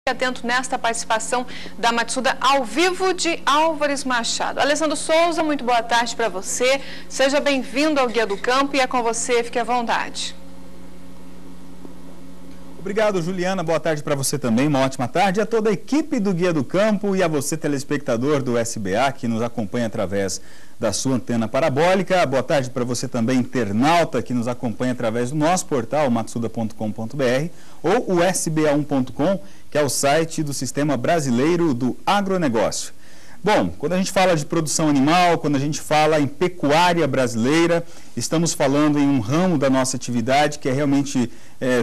Atento nesta participação da Matsuda ao vivo de Álvares Machado. Alessandro Souza, muito boa tarde para você. Seja bem-vindo ao Guia do Campo e é com você, fique à vontade. Obrigado, Juliana. Boa tarde para você também. Uma ótima tarde a toda a equipe do Guia do Campo e a você, telespectador do SBA, que nos acompanha através da sua antena parabólica. Boa tarde para você também, internauta, que nos acompanha através do nosso portal, matsuda.com.br, ou o sba1.com, que é o site do Sistema Brasileiro do Agronegócio. Bom, quando a gente fala de produção animal, quando a gente fala em pecuária brasileira, estamos falando em um ramo da nossa atividade que é realmente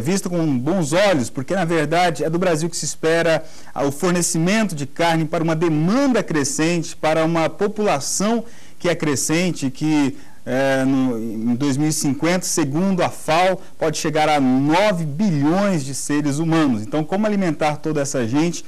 visto com bons olhos, porque na verdade é do Brasil que se espera o fornecimento de carne para uma demanda crescente, para uma população que é crescente, que em 2050, segundo a FAO, pode chegar a 9 bilhões de seres humanos. Então, como alimentar toda essa gente?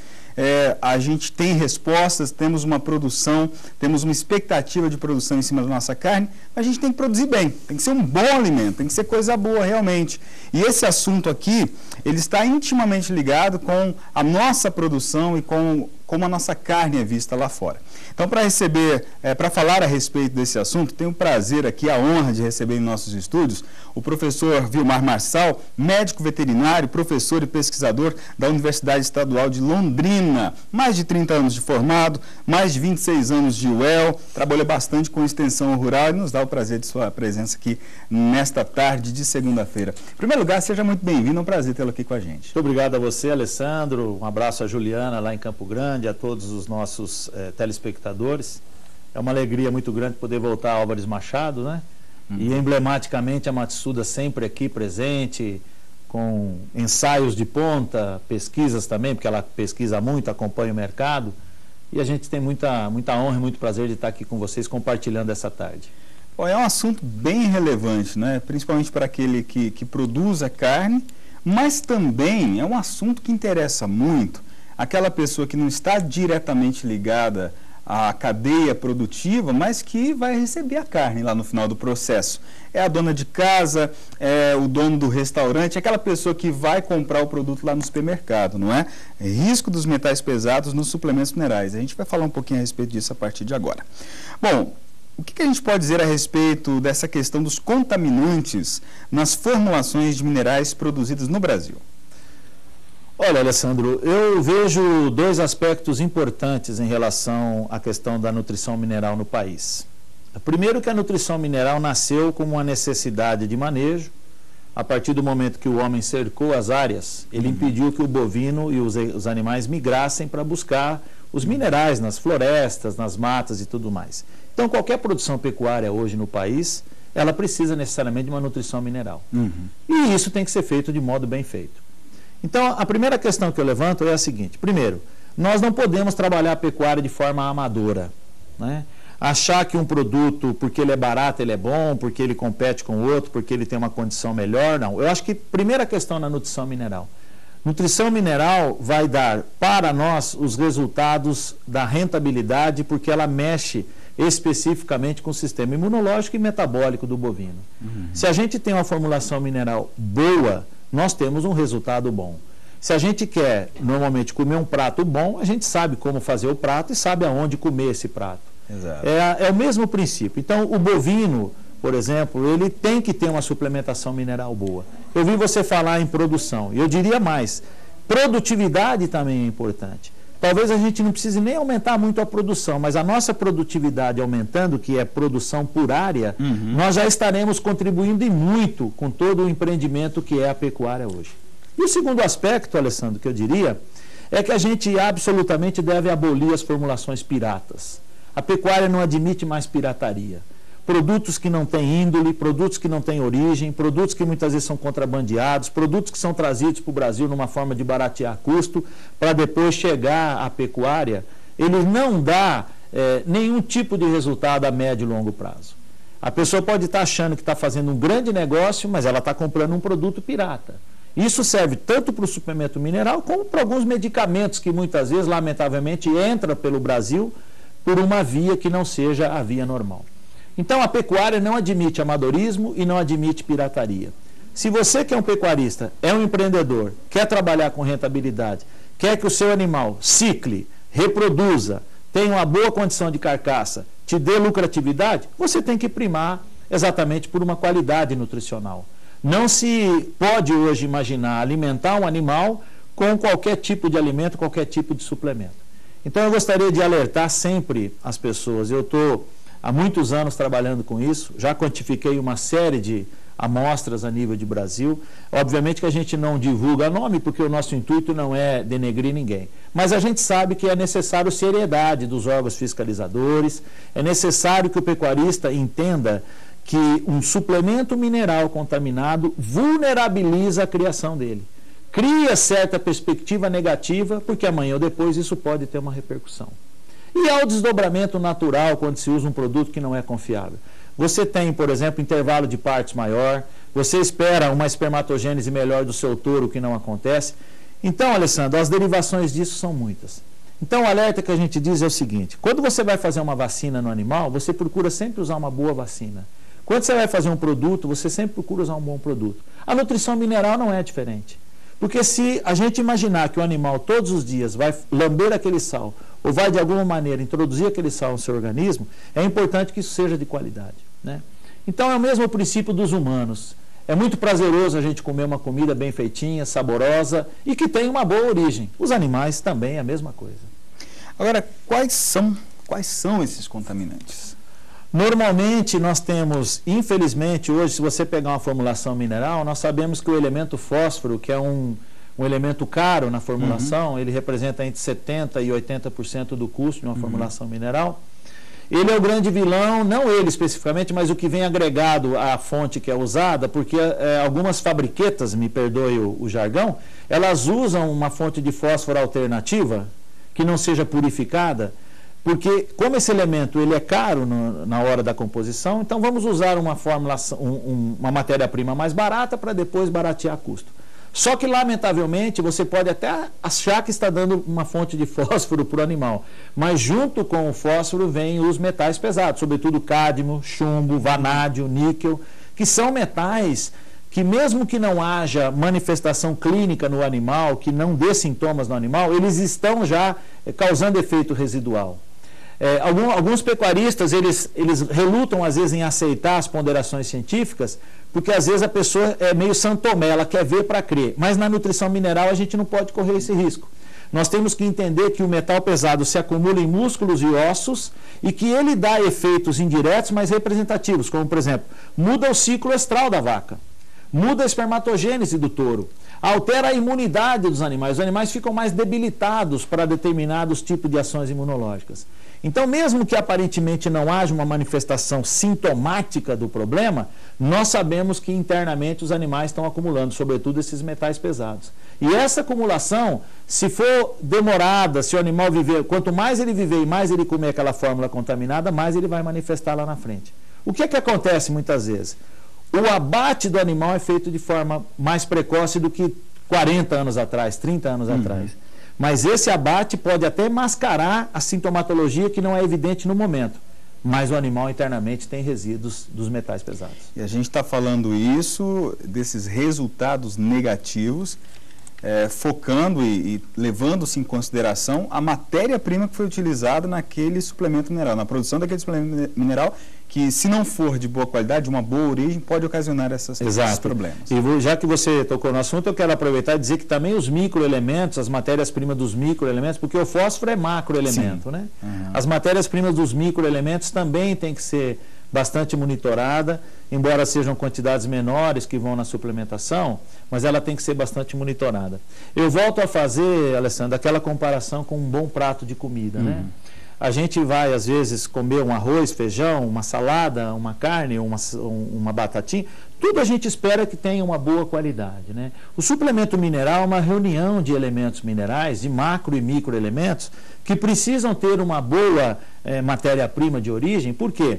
A gente tem respostas, temos uma produção, temos uma expectativa de produção em cima da nossa carne, mas a gente tem que produzir bem, tem que ser um bom alimento, tem que ser coisa boa realmente. E esse assunto aqui, ele está intimamente ligado com a nossa produção e com como a nossa carne é vista lá fora. Então, para falar a respeito desse assunto, tenho o prazer aqui, a honra de receber em nossos estúdios o professor Vilmar Marçal, médico veterinário, professor e pesquisador da Universidade Estadual de Londrina. Mais de 30 anos de formado, mais de 26 anos de UEL, trabalha bastante com extensão rural e nos dá o prazer de sua presença aqui nesta tarde de segunda-feira. Em primeiro lugar, seja muito bem-vindo, é um prazer tê-lo aqui com a gente. Muito obrigado a você, Alessandro, um abraço a Juliana lá em Campo Grande, a todos os nossos telespectadores. É uma alegria muito grande poder voltar a Álvares Machado, né? E emblematicamente a Matsuda sempre aqui presente, com ensaios de ponta, pesquisas também, porque ela pesquisa muito, acompanha o mercado. E a gente tem muita honra e muito prazer de estar aqui com vocês compartilhando essa tarde. Bom, é um assunto bem relevante, né? Principalmente para aquele que produz a carne, mas também é um assunto que interessa muito aquela pessoa que não está diretamente ligada à cadeia produtiva, mas que vai receber a carne lá no final do processo. É a dona de casa, é o dono do restaurante, aquela pessoa que vai comprar o produto lá no supermercado, não é? Risco dos metais pesados nos suplementos minerais. A gente vai falar um pouquinho a respeito disso a partir de agora. Bom, o que a gente pode dizer a respeito dessa questão dos contaminantes nas formulações de minerais produzidas no Brasil? Olha, Alessandro, eu vejo dois aspectos importantes em relação à questão da nutrição mineral no país. Primeiro, que a nutrição mineral nasceu como uma necessidade de manejo. A partir do momento que o homem cercou as áreas, ele impediu que o bovino e os animais migrassem para buscar os minerais nas florestas, nas matas e tudo mais. Então, qualquer produção pecuária hoje no país, ela precisa necessariamente de uma nutrição mineral. E isso tem que ser feito de modo bem feito. Então, a primeira questão que eu levanto é a seguinte. Primeiro, nós não podemos trabalhar a pecuária de forma amadora, né? Achar que um produto, porque ele é barato, ele é bom, porque ele compete com o outro, porque ele tem uma condição melhor, não. Eu acho que, primeira questão na nutrição mineral. Nutrição mineral vai dar para nós os resultados da rentabilidade, porque ela mexe especificamente com o sistema imunológico e metabólico do bovino. Se a gente tem uma formulação mineral boa, nós temos um resultado bom. Se a gente quer, normalmente, comer um prato bom, a gente sabe como fazer o prato e sabe aonde comer esse prato. Exato. É o mesmo princípio. Então, o bovino, por exemplo, ele tem que ter uma suplementação mineral boa. Eu vi você falar em produção, e eu diria mais, produtividade também é importante. Talvez a gente não precise nem aumentar muito a produção, mas a nossa produtividade aumentando, que é produção por área, nós já estaremos contribuindo e muito com todo o empreendimento que é a pecuária hoje. E o segundo aspecto, Alessandro, que eu diria, é que a gente absolutamente deve abolir as formulações piratas. A pecuária não admite mais pirataria. Produtos que não têm índole, produtos que não têm origem, produtos que muitas vezes são contrabandeados, produtos que são trazidos para o Brasil numa forma de baratear custo, para depois chegar à pecuária, ele não dá nenhum tipo de resultado a médio e longo prazo. A pessoa pode estar achando que está fazendo um grande negócio, mas ela está comprando um produto pirata. Isso serve tanto para o suplemento mineral, como para alguns medicamentos que muitas vezes, lamentavelmente, entram pelo Brasil por uma via que não seja a via normal. Então, a pecuária não admite amadorismo e não admite pirataria. Se você que é um pecuarista, é um empreendedor, quer trabalhar com rentabilidade, quer que o seu animal cicle, reproduza, tenha uma boa condição de carcaça, te dê lucratividade, você tem que primar exatamente por uma qualidade nutricional. Não se pode hoje imaginar alimentar um animal com qualquer tipo de alimento, qualquer tipo de suplemento. Então eu gostaria de alertar sempre as pessoas. Eu estou há muitos anos trabalhando com isso, já quantifiquei uma série de amostras a nível de Brasil. Obviamente que a gente não divulga nome, porque o nosso intuito não é denegrir ninguém. Mas a gente sabe que é necessário seriedade dos órgãos fiscalizadores, é necessário que o pecuarista entenda que um suplemento mineral contaminado vulnerabiliza a criação dele. Cria certa perspectiva negativa, porque amanhã ou depois isso pode ter uma repercussão. E há o desdobramento natural quando se usa um produto que não é confiável. Você tem, por exemplo, intervalo de partos maior, você espera uma espermatogênese melhor do seu touro, que não acontece. Então, Alessandro, as derivações disso são muitas. Então, o alerta que a gente diz é o seguinte: quando você vai fazer uma vacina no animal, você procura sempre usar uma boa vacina. Quando você vai fazer um produto, você sempre procura usar um bom produto. A nutrição mineral não é diferente. Porque se a gente imaginar que o animal todos os dias vai lamber aquele sal, ou vai de alguma maneira introduzir aquele sal no seu organismo, é importante que isso seja de qualidade, né? Então é o mesmo princípio dos humanos. É muito prazeroso a gente comer uma comida bem feitinha, saborosa e que tem uma boa origem. Os animais também é a mesma coisa. Agora, quais são esses contaminantes? Normalmente nós temos, infelizmente, hoje, se você pegar uma formulação mineral, nós sabemos que o elemento fósforo, que é um elemento caro na formulação, ele representa entre 70% e 80% do custo de uma formulação mineral. Ele é o grande vilão, não ele especificamente, mas o que vem agregado à fonte que é usada, porque algumas fabriquetas, me perdoe o jargão, elas usam uma fonte de fósforo alternativa, que não seja purificada, porque como esse elemento ele é caro na hora da composição, então vamos usar uma formulação, uma matéria-prima mais barata para depois baratear custo. Só que, lamentavelmente, você pode até achar que está dando uma fonte de fósforo para o animal, mas junto com o fósforo vêm os metais pesados, sobretudo cádmio, chumbo, vanádio, níquel, que são metais que, mesmo que não haja manifestação clínica no animal, que não dê sintomas no animal, eles estão já causando efeito residual. Alguns pecuaristas, eles relutam às vezes em aceitar as ponderações científicas, porque às vezes a pessoa é meio santomé, ela quer ver para crer. Mas na nutrição mineral a gente não pode correr esse risco. Nós temos que entender que o metal pesado se acumula em músculos e ossos e que ele dá efeitos indiretos, mas representativos, como por exemplo, muda o ciclo estral da vaca, muda a espermatogênese do touro, altera a imunidade dos animais. Os animais ficam mais debilitados para determinados tipos de ações imunológicas. Então, mesmo que aparentemente não haja uma manifestação sintomática do problema, nós sabemos que internamente os animais estão acumulando, sobretudo esses metais pesados. E essa acumulação, se for demorada, se o animal viver, quanto mais ele viver e mais ele comer aquela fórmula contaminada, mais ele vai manifestar lá na frente. O que é que acontece muitas vezes? O abate do animal é feito de forma mais precoce do que 40 anos atrás, 30 anos atrás. Mas esse abate pode até mascarar a sintomatologia que não é evidente no momento. Mas o animal internamente tem resíduos dos metais pesados. E a gente está falando isso, desses resultados negativos, focando e levando-se em consideração a matéria-prima que foi utilizada naquele suplemento mineral, na produção daquele suplemento mineral, que se não for de boa qualidade, de uma boa origem, pode ocasionar esses problemas. E já que você tocou no assunto, eu quero aproveitar e dizer que também os microelementos, as matérias-primas dos microelementos, porque o fósforo é macroelemento, né? As matérias-primas dos microelementos também têm que ser bastante monitorada, embora sejam quantidades menores que vão na suplementação, mas ela tem que ser bastante monitorada. Eu volto a fazer, Alessandro, aquela comparação com um bom prato de comida, né? A gente vai, às vezes, comer um arroz, feijão, uma salada, uma carne, uma batatinha, tudo a gente espera que tenha uma boa qualidade, né? O suplemento mineral é uma reunião de elementos minerais, de macro e microelementos, que precisam ter uma boa matéria-prima de origem. Por quê?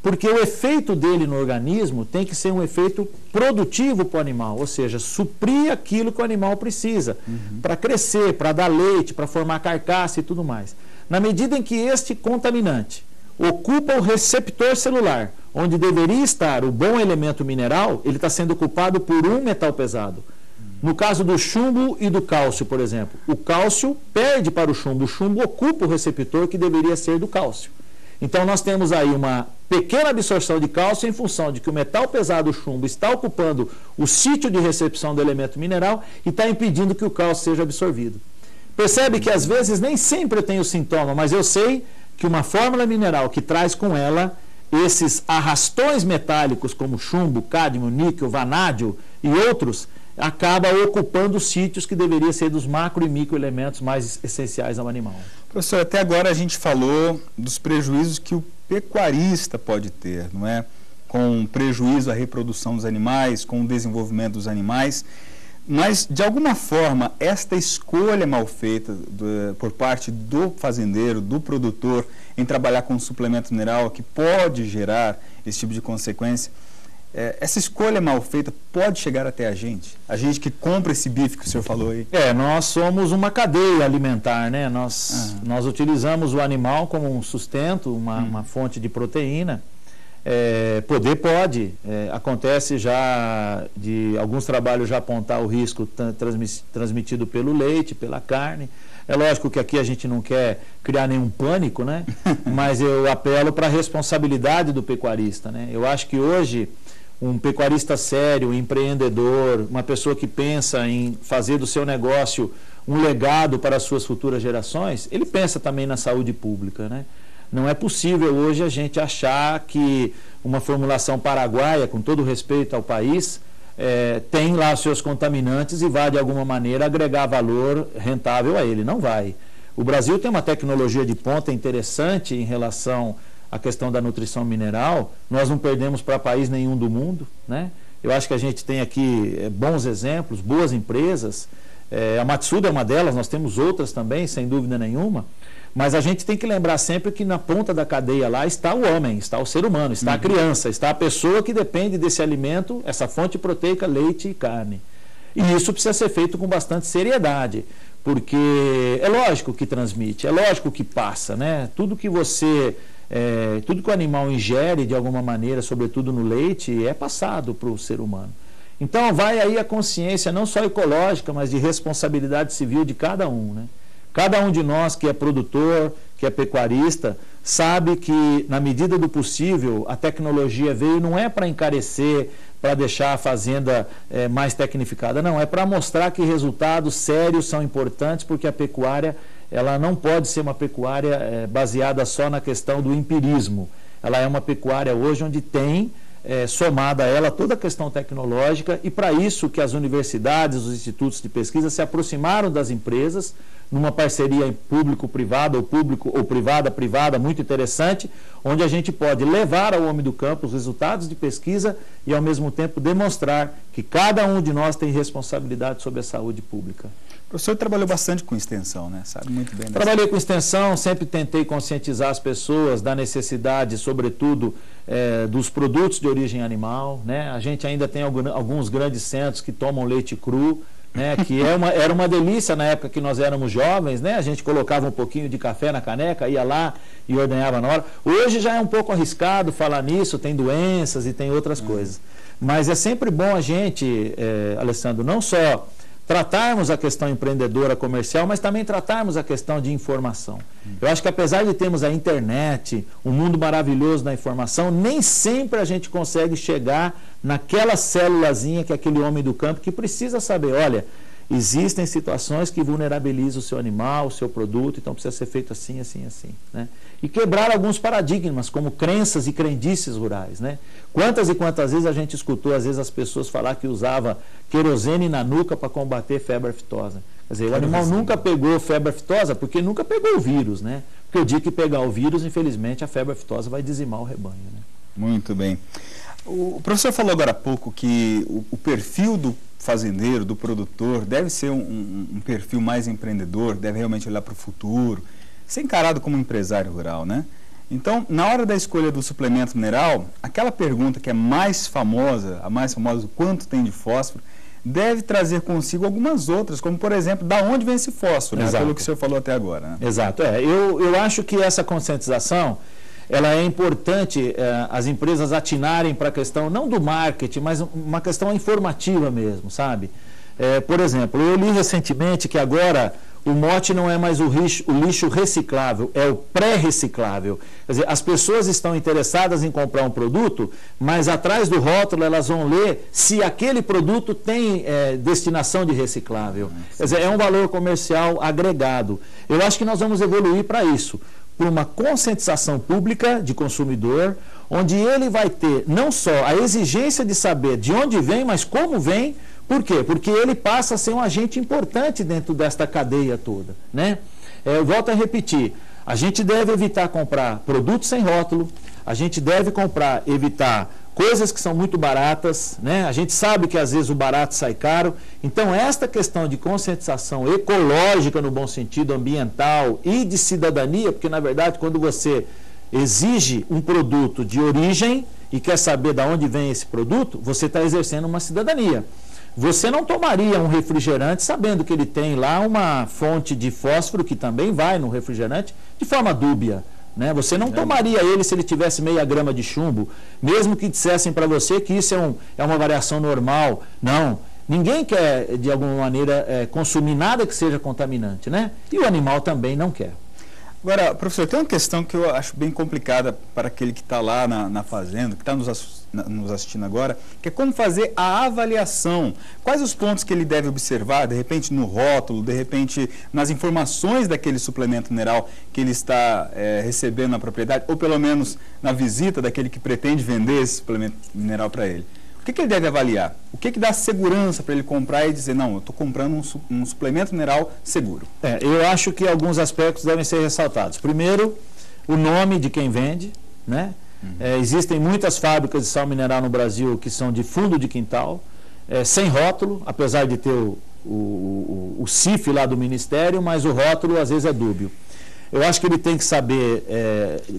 Porque o efeito dele no organismo tem que ser um efeito produtivo para o animal, ou seja, suprir aquilo que o animal precisa, para crescer, para dar leite, para formar carcaça e tudo mais. Na medida em que este contaminante ocupa o receptor celular, onde deveria estar o bom elemento mineral, ele está sendo ocupado por um metal pesado. No caso do chumbo e do cálcio, por exemplo, o cálcio perde para o chumbo ocupa o receptor que deveria ser do cálcio. Então nós temos aí uma pequena absorção de cálcio em função de que o metal pesado, o chumbo, está ocupando o sítio de recepção do elemento mineral e está impedindo que o cálcio seja absorvido. Percebe que às vezes nem sempre eu tenho sintoma, mas eu sei que uma fórmula mineral que traz com ela esses arrastões metálicos como chumbo, cádmio, níquel, vanádio e outros, acaba ocupando os sítios que deveriam ser dos macro e micro elementos mais essenciais ao animal. Professor, até agora a gente falou dos prejuízos que o pecuarista pode ter, não é? Com prejuízo à reprodução dos animais, com o desenvolvimento dos animais, mas de alguma forma esta escolha mal feita por parte do fazendeiro, do produtor, em trabalhar com suplemento mineral que pode gerar esse tipo de consequência, essa escolha mal feita pode chegar até a gente que compra esse bife que o senhor falou aí. Nós somos uma cadeia alimentar, né? Nós utilizamos o animal como um sustento, uma fonte de proteína. Pode. Acontece já de alguns trabalhos já apontar o risco transmitido pelo leite, pela carne. É lógico que aqui a gente não quer criar nenhum pânico, né? Mas eu apelo para a responsabilidade do pecuarista, né? Eu acho que hoje um pecuarista sério, um empreendedor, uma pessoa que pensa em fazer do seu negócio um legado para as suas futuras gerações, ele pensa também na saúde pública, né? Não é possível hoje a gente achar que uma formulação paraguaia, com todo respeito ao país, tem lá seus contaminantes e vai de alguma maneira agregar valor rentável a ele. Não vai. O Brasil tem uma tecnologia de ponta interessante em relação à questão da nutrição mineral. Nós não perdemos para país nenhum do mundo, né? Eu acho que a gente tem aqui bons exemplos, boas empresas. A Matsuda é uma delas, nós temos outras também, sem dúvida nenhuma. Mas a gente tem que lembrar sempre que na ponta da cadeia lá está o homem, está o ser humano, está a criança, está a pessoa que depende desse alimento, essa fonte proteica, leite e carne. E isso precisa ser feito com bastante seriedade, porque é lógico que transmite, é lógico que passa, né? Tudo que o animal ingere de alguma maneira, sobretudo no leite, é passado para o ser humano. Então vai aí a consciência não só ecológica, mas de responsabilidade civil de cada um, né? Cada um de nós que é produtor, que é pecuarista, sabe que, na medida do possível, a tecnologia veio não é para encarecer, para deixar a fazenda mais tecnificada, não, é para mostrar que resultados sérios são importantes, porque a pecuária ela não pode ser uma pecuária baseada só na questão do empirismo. Ela é uma pecuária hoje onde tem somada a ela toda a questão tecnológica, e para isso que as universidades, os institutos de pesquisa se aproximaram das empresas numa parceria público-privada ou privada-privada muito interessante, onde a gente pode levar ao homem do campo os resultados de pesquisa e ao mesmo tempo demonstrar que cada um de nós tem responsabilidade sobre a saúde pública. O professor trabalhou bastante com extensão, né? Sabe muito bem. Trabalhei com extensão, sempre tentei conscientizar as pessoas da necessidade, sobretudo, dos produtos de origem animal, né? A gente ainda tem alguns grandes centros que tomam leite cru, né? Que era uma delícia na época que nós éramos jovens, né? A gente colocava um pouquinho de café na caneca, ia lá e ordenhava na hora. Hoje já é um pouco arriscado falar nisso, tem doenças e tem outras coisas. Mas é sempre bom a gente, Alessandro, não só tratarmos a questão empreendedora comercial, mas também tratarmos a questão de informação. Eu acho que apesar de termos a internet, um mundo maravilhoso da informação, nem sempre a gente consegue chegar naquela célulazinha que é aquele homem do campo que precisa saber, olha, existem situações que vulnerabilizam o seu animal, o seu produto, então precisa ser feito assim, assim, assim, né? E quebrar alguns paradigmas, como crenças e crendices rurais, né? Quantas e quantas vezes a gente escutou, às vezes, as pessoas falar que usava querosene na nuca para combater febre aftosa. Quer dizer, o animal nunca pegou febre aftosa porque nunca pegou o vírus, né? Porque o dia que pegar o vírus, infelizmente, a febre aftosa vai dizimar o rebanho, né? Muito bem. O professor falou agora há pouco que o perfil do fazendeiro, do produtor, deve ser um perfil mais empreendedor, deve realmente olhar para o futuro, ser encarado como empresário rural, né? Então, na hora da escolha do suplemento mineral, aquela pergunta que é mais famosa, a mais famosa, quanto tem de fósforo, deve trazer consigo algumas outras, como, por exemplo, da onde vem esse fósforo, né? Pelo que o senhor falou até agora, né? Exato. Eu acho que essa conscientização, ela é importante as empresas atinarem para a questão, não do marketing, mas uma questão informativa mesmo, sabe? Por exemplo, eu li recentemente que agora o mote não é mais o lixo reciclável, é o pré-reciclável. Quer dizer, as pessoas estão interessadas em comprar um produto, mas atrás do rótulo elas vão ler se aquele produto tem destinação de reciclável. Quer dizer, é um valor comercial agregado. Eu acho que nós vamos evoluir para isso, por uma conscientização pública de consumidor, onde ele vai ter não só a exigência de saber de onde vem, mas como vem. Por quê? Porque ele passa a ser um agente importante dentro desta cadeia toda, né? Eu volto a repetir, a gente deve evitar comprar produtos sem rótulo, a gente deve evitar coisas que são muito baratas, né? A gente sabe que às vezes o barato sai caro. Então esta questão de conscientização ecológica no bom sentido, ambiental e de cidadania, porque na verdade quando você exige um produto de origem e quer saber de onde vem esse produto, você está exercendo uma cidadania. Você não tomaria um refrigerante sabendo que ele tem lá uma fonte de fósforo, que também vai no refrigerante, de forma dúbia, né? Você não tomaria ele se ele tivesse meia grama de chumbo, mesmo que dissessem para você que isso é uma variação normal. Não, ninguém quer, de alguma maneira, consumir nada que seja contaminante, né? E o animal também não quer. Agora, professor, tem uma questão que eu acho bem complicada para aquele que está lá na fazenda, que está nos assistindo agora, que é como fazer a avaliação. Quais os pontos que ele deve observar, de repente no rótulo, de repente nas informações daquele suplemento mineral que ele está recebendo na propriedade, ou pelo menos na visita daquele que pretende vender esse suplemento mineral para ele. O que ele deve avaliar? O que dá segurança para ele comprar e dizer, não, eu estou comprando um suplemento mineral seguro? Eu acho que alguns aspectos devem ser ressaltados. Primeiro, o nome de quem vende, né? Existem muitas fábricas de sal mineral no Brasil que são de fundo de quintal, sem rótulo, apesar de ter o CIF lá do Ministério, mas o rótulo às vezes é dúbio. Eu acho que ele tem que saber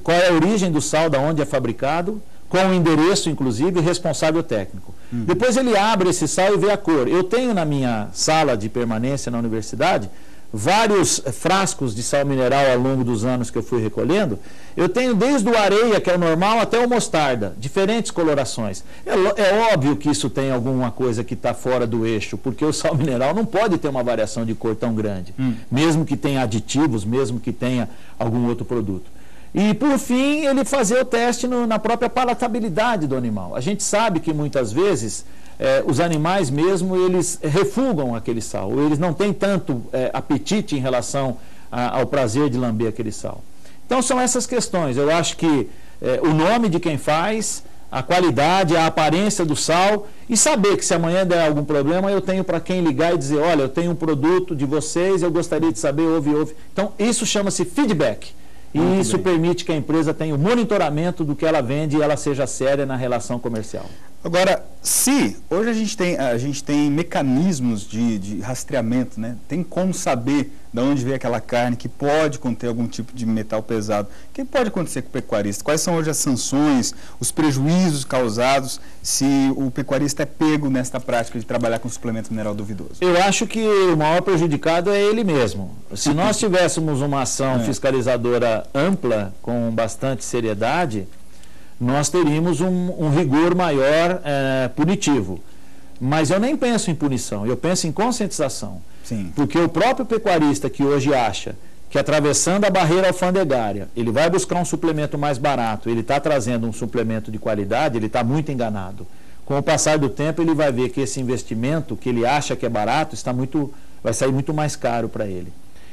qual é a origem do sal, de onde é fabricado, com o endereço, inclusive, responsável técnico. Depois ele abre esse sal e vê a cor. Eu tenho na minha sala de permanência na universidade vários frascos de sal mineral ao longo dos anos que eu fui recolhendo. Eu tenho desde o areia, que é o normal, até o mostarda, diferentes colorações. É óbvio que isso tem alguma coisa que está fora do eixo, porque o sal mineral não pode ter uma variação de cor tão grande, mesmo que tenha aditivos, mesmo que tenha algum outro produto. E, por fim, ele fazer o teste na própria palatabilidade do animal. A gente sabe que, muitas vezes, os animais mesmo, eles refugam aquele sal, ou eles não têm tanto apetite em relação ao prazer de lamber aquele sal. Então, são essas questões. Eu acho que o nome de quem faz, a qualidade, a aparência do sal, e saber que se amanhã der algum problema, eu tenho para quem ligar e dizer, olha, eu tenho um produto de vocês, eu gostaria de saber, ouve. Então, isso chama-se feedback. E isso permite que a empresa tenha o monitoramento do que ela vende e ela seja séria na relação comercial. Agora, se hoje a gente tem mecanismos de rastreamento, né? Tem como saber de onde vem aquela carne que pode conter algum tipo de metal pesado. O que pode acontecer com o pecuarista? Quais são hoje as sanções, os prejuízos causados se o pecuarista é pego nesta prática de trabalhar com suplemento mineral duvidoso? Eu acho que o maior prejudicado é ele mesmo. Se nós tivéssemos uma ação fiscalizadora ampla, com bastante seriedade, nós teríamos um rigor maior punitivo. Mas eu nem penso em punição, eu penso em conscientização. Sim. Porque o próprio pecuarista que hoje acha que, atravessando a barreira alfandegária, ele vai buscar um suplemento mais barato, ele está trazendo um suplemento de qualidade, ele está muito enganado. Com o passar do tempo, ele vai ver que esse investimento, que ele acha que é barato, vai sair muito mais caro para ele.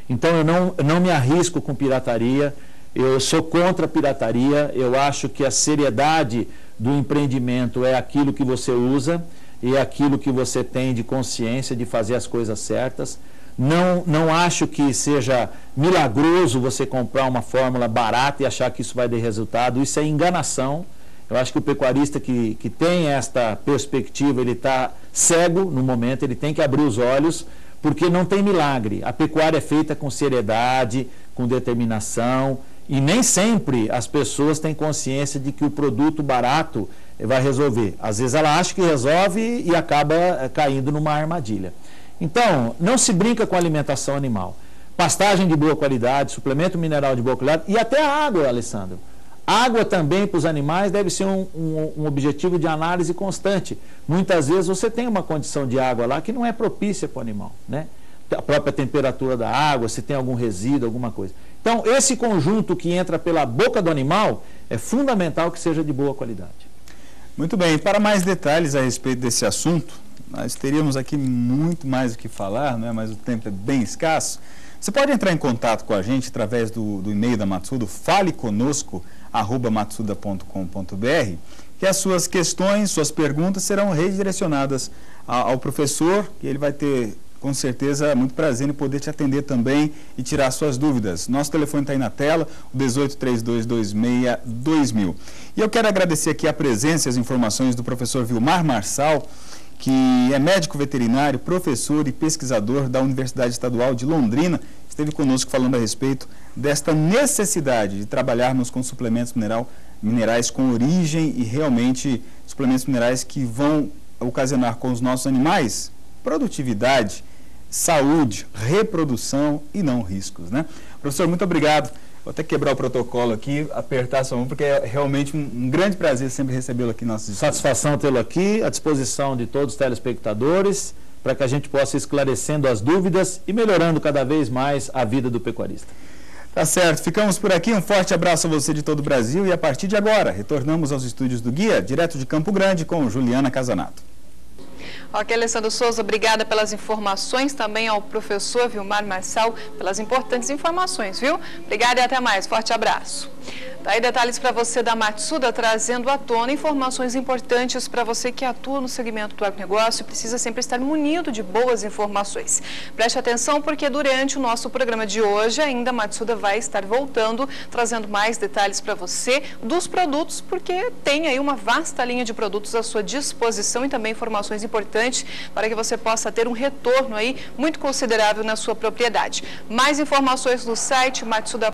Então, eu não me arrisco com pirataria. Eu sou contra a pirataria, eu acho que a seriedade do empreendimento é aquilo que você usa e é aquilo que você tem de consciência de fazer as coisas certas. Não acho que seja milagroso você comprar uma fórmula barata e achar que isso vai dar resultado, isso é enganação. Eu acho que o pecuarista que tem esta perspectiva, ele está cego no momento, ele tem que abrir os olhos, porque não tem milagre. A pecuária é feita com seriedade, com determinação, e nem sempre as pessoas têm consciência de que o produto barato vai resolver. Às vezes ela acha que resolve e acaba caindo numa armadilha. Então, não se brinca com a alimentação animal. Pastagem de boa qualidade, suplemento mineral de boa qualidade e até a água, Alessandro. Água também para os animais deve ser um objetivo de análise constante. Muitas vezes você tem uma condição de água lá que não é propícia para o animal, né? A própria temperatura da água, se tem algum resíduo, alguma coisa. Então, esse conjunto que entra pela boca do animal é fundamental que seja de boa qualidade. Muito bem, para mais detalhes a respeito desse assunto, nós teríamos aqui muito mais o que falar, não é? Mas o tempo é bem escasso. Você pode entrar em contato com a gente através do e-mail da Matsuda, faleconosco@matsuda.com.br, que as suas questões, suas perguntas serão redirecionadas ao professor, e ele vai ter, com certeza, muito prazer em poder te atender também e tirar suas dúvidas. Nosso telefone está aí na tela, o 1832262000. E eu quero agradecer aqui a presença e as informações do professor Vilmar Marçal, que é médico veterinário, professor e pesquisador da Universidade Estadual de Londrina, esteve conosco falando a respeito desta necessidade de trabalharmos com suplementos minerais com origem e realmente suplementos minerais que vão ocasionar com os nossos animais produtividade, saúde, reprodução e não riscos, né? Professor, muito obrigado. Vou até quebrar o protocolo aqui, apertar sua mão, porque é realmente um grande prazer sempre recebê-lo aqui em nossos estúdios. Satisfação tê-lo aqui, à disposição de todos os telespectadores, para que a gente possa ir esclarecendo as dúvidas e melhorando cada vez mais a vida do pecuarista. Tá certo, ficamos por aqui, um forte abraço a você de todo o Brasil e a partir de agora, retornamos aos estúdios do Guia, direto de Campo Grande, com Juliana Casanato. Ok, Alessandro Souza, obrigada pelas informações, também ao professor Vilmar Marçal pelas importantes informações, viu? Obrigada e até mais, forte abraço. Tá aí detalhes para você da Matsuda, trazendo à tona informações importantes para você que atua no segmento do agronegócio e precisa sempre estar munido de boas informações. Preste atenção porque durante o nosso programa de hoje ainda a Matsuda vai estar voltando, trazendo mais detalhes para você dos produtos, porque tem aí uma vasta linha de produtos à sua disposição e também informações importantes para que você possa ter um retorno aí muito considerável na sua propriedade. Mais informações no site matsuda.com.br.